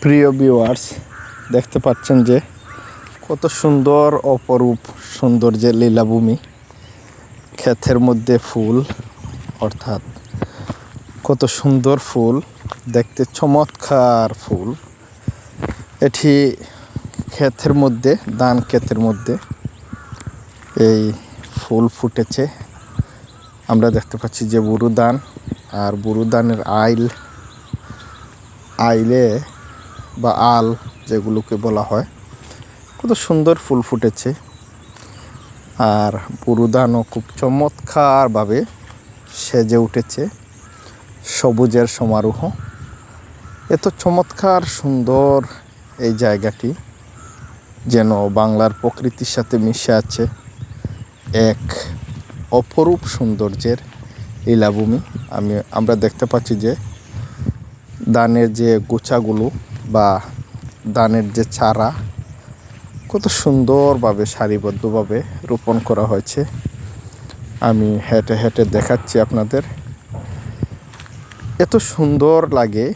প্রিয় ভিউয়ার্স, দেখতে পাচ্ছেন যে কত সুন্দর অপরূপ সৌন্দর্যের লীলাভূমি। ক্ষেতের মধ্যে ফুল, অর্থাৎ কত সুন্দর ফুল, দেখতে চমৎকার ফুল। এটি ক্ষেতের মধ্যে, ধান ক্ষেতের মধ্যে এই ফুল ফুটেছে। আমরা দেখতে পাচ্ছি যে বুরু ধান, আর বুরু ধানের আইলে বা আল যেগুলোকে বলা হয়, কত সুন্দর ফুল ফুটেছে। আর বুরু ধানও খুব চমৎকারভাবে সেজে উঠেছে, সবুজের সমারোহ। এত চমৎকার সুন্দর এই জায়গাটি, যেন বাংলার প্রকৃতির সাথে মিশে আছে এক অপরূপ সৌন্দর্যের লীলাভূমি। আমরা দেখতে পাচ্ছি যে ধানের যে গোছাগুলো বা ধানের যে চারা কত সুন্দরভাবে সারিবদ্ধভাবে রোপণ করা হয়েছে। আমি হেঁটে হেঁটে দেখাচ্ছি আপনাদের। এত সুন্দর লাগে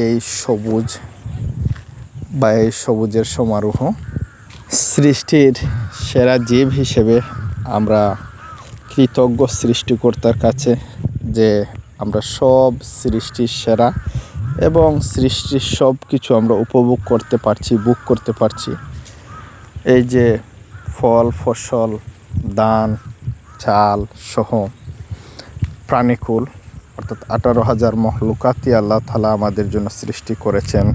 এই সবুজ বা এই সবুজের সমারোহ। সৃষ্টির সেরা জীব হিসেবে আমরা কৃতজ্ঞ সৃষ্টিকর্তার কাছে যে আমরা সব সৃষ্টির সেরা এবং সৃষ্টির সব কিছু আমরা উপভোগ করতে পারছি, ভোগ করতে পারছি। এই যে ফল, ফসল, ধান, চাল সহ প্রাণীকুল, অর্থাৎ 18,000 মখলুকাতই আল্লাহ তাআলা আমাদের জন্য সৃষ্টি করেছেন।